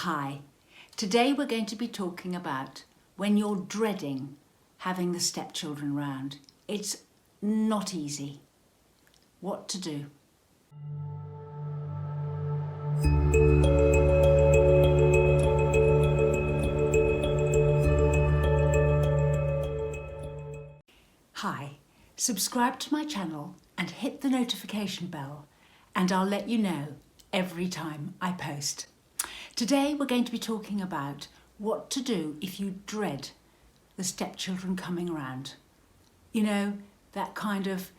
Hi, today we're going to be talking about when you're dreading having the stepchildren round. It's not easy. What to do? Hi, subscribe to my channel and hit the notification bell and I'll let you know every time I post. Today we're going to be talking about what to do if you dread the stepchildren coming around. You know, that kind of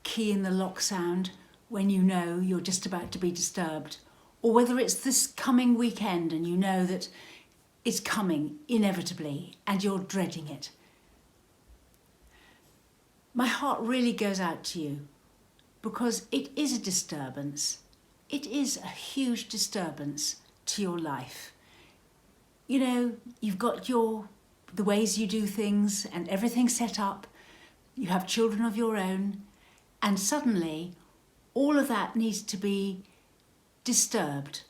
key in the lock sound when you know you're just about to be disturbed, or whether it's this coming weekend and you know that it's coming inevitably and you're dreading it. My heart really goes out to you because it is a disturbance. It is a huge disturbance to your life. You know, you've got the ways you do things and everything set up. You have children of your own, and suddenly all of that needs to be disturbed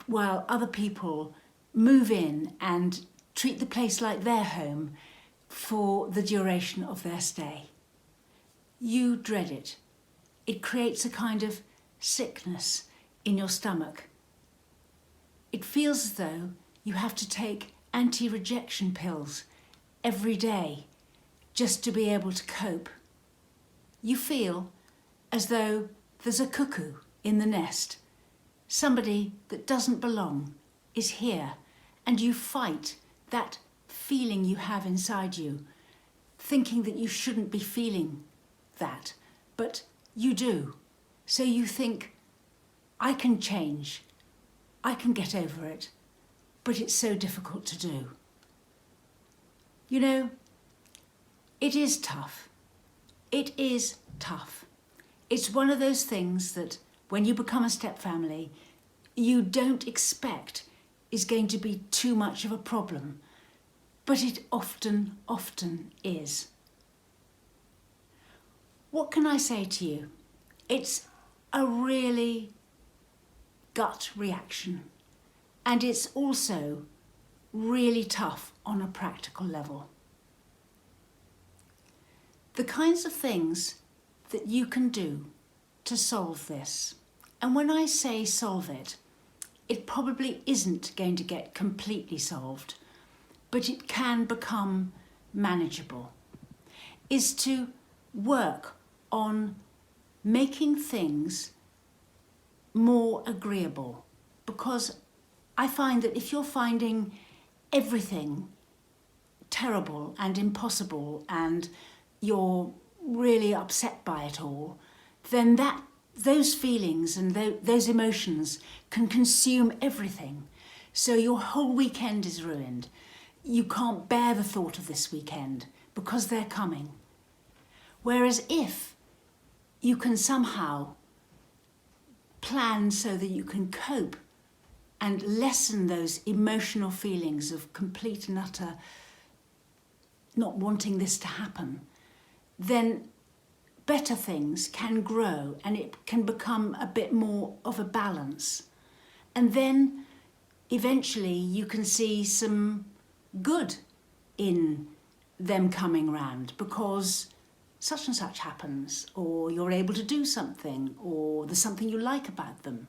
while other people move in and treat the place like their home for the duration of their stay. You dread it. It creates a kind of sickness in your stomach. It feels as though you have to take anti-rejection pills every day just to be able to cope. You feel as though there's a cuckoo in the nest. Somebody that doesn't belong is here, and you fight that feeling you have inside you, thinking that you shouldn't be feeling that, but you do. So you think, I can change, I can get over it, but it's so difficult to do. You know, it is tough. It is tough. It's one of those things that when you become a stepfamily, you don't expect is going to be too much of a problem, but it often is. What can I say to you? It's a really gut reaction, and it's also really tough on a practical level. The kinds of things that you can do to solve this, and when I say solve it, it probably isn't going to get completely solved, but it can become manageable, is to work on making things more agreeable. Because I find that if you're finding everything terrible and impossible and you're really upset by it all, then those feelings and those emotions can consume everything. So your whole weekend is ruined. You can't bear the thought of this weekend because they're coming. Whereas if you can somehow plan so that you can cope and lessen those emotional feelings of complete and utter not wanting this to happen, then better things can grow and it can become a bit more of a balance. And then eventually you can see some good in them coming round because such and such happens, or you're able to do something, or there's something you like about them.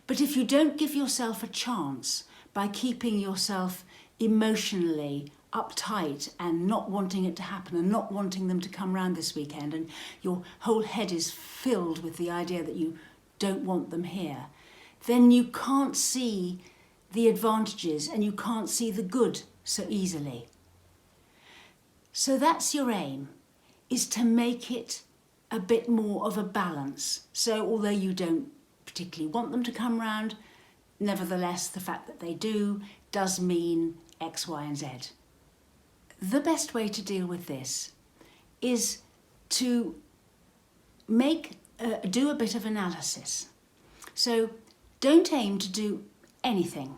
But if you don't give yourself a chance by keeping yourself emotionally uptight and not wanting it to happen and not wanting them to come round this weekend, and your whole head is filled with the idea that you don't want them here, then you can't see the advantages and you can't see the good so easily. So that's your aim, is to make it a bit more of a balance. So although you don't particularly want them to come round, nevertheless the fact that they do does mean X, Y and Z. The best way to deal with this is to do a bit of analysis. So don't aim to do anything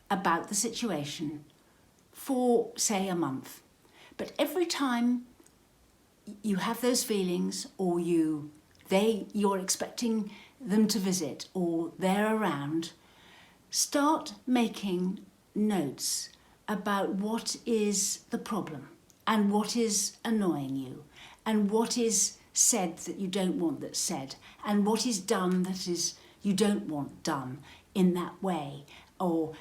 about the situation for, say, a month. But every time you have those feelings, or you're expecting them to visit, or they're around, Start making notes about what is the problem and what is annoying you and what is said that you don't want that's said and what is done that is you don't want done in that way, or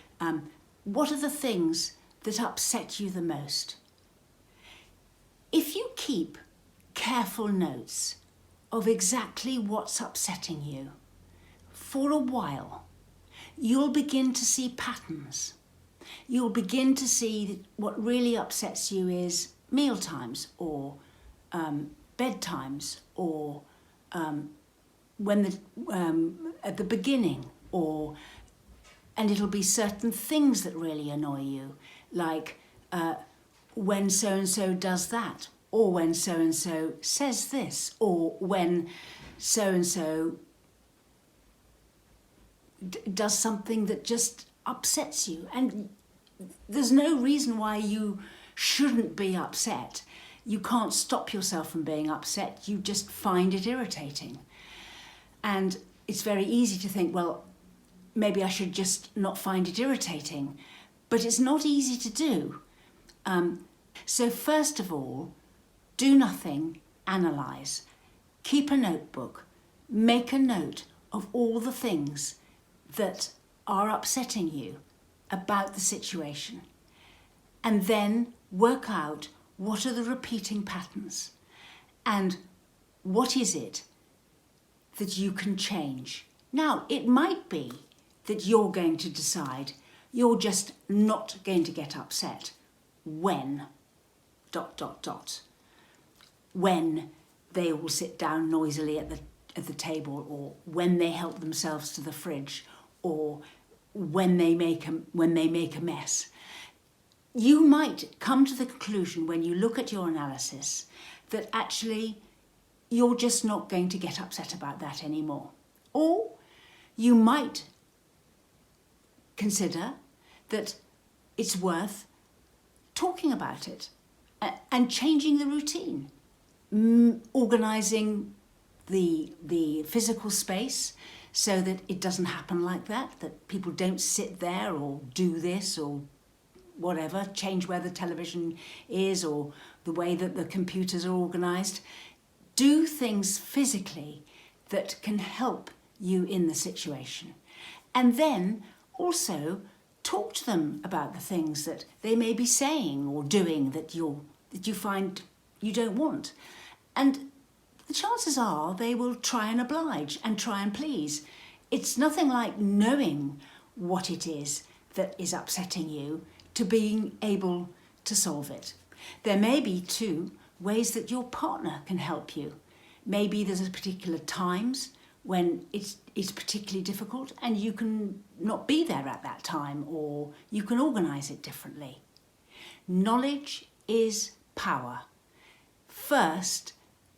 what are the things that upset you the most. If you keep careful notes of exactly what's upsetting you for a while, you'll begin to see patterns. You'll begin to see that what really upsets you is meal times or bedtimes or when at the beginning, and it'll be certain things that really annoy you, like when so-and-so does that, or when so-and-so says this, or when so-and-so does something that just upsets you. And there's no reason why you shouldn't be upset. You can't stop yourself from being upset, you just find it irritating. And it's very easy to think, well, maybe I should just not find it irritating. But it's not easy to do. So first of all, do nothing, analyse. Keep a notebook. Make a note of all the things that are upsetting you about the situation. And then work out what are the repeating patterns and what is it that you can change. Now, it might be that you're going to decide you're just not going to get upset when ... when they all sit down noisily at the table, or when they help themselves to the fridge, or when they make a mess. You might come to the conclusion when you look at your analysis that actually you're just not going to get upset about that anymore. Or you might consider that it's worth talking about it and changing the routine, organising the physical space so that it doesn't happen like that people don't sit there or do this or whatever, change where the television is or the way that the computers are organised. Do things physically that can help you in the situation. And then also talk to them about the things that they may be saying or doing that you find you don't want. And the chances are they will try and oblige and try and please. It's nothing like knowing what it is that is upsetting you to being able to solve it. There may be too ways that your partner can help you. Maybe there's particular times when it's particularly difficult and you can not be there at that time, or you can organise it differently. Knowledge is power. First,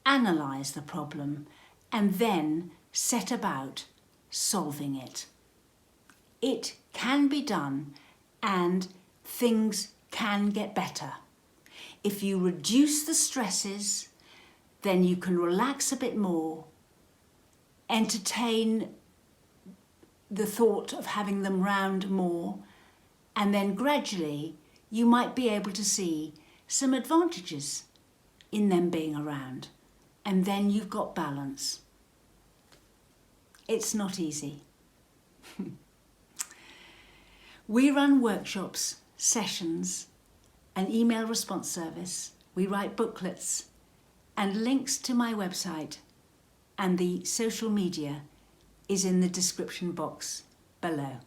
analyse the problem and then set about solving it. It can be done and things can get better. If you reduce the stresses, then you can relax a bit more, entertain the thought of having them round more, and then gradually you might be able to see some advantages in them being around, and then you've got balance. It's not easy. We run workshops, sessions, an email response service. We write booklets, and links to my website and the social media is in the description box below.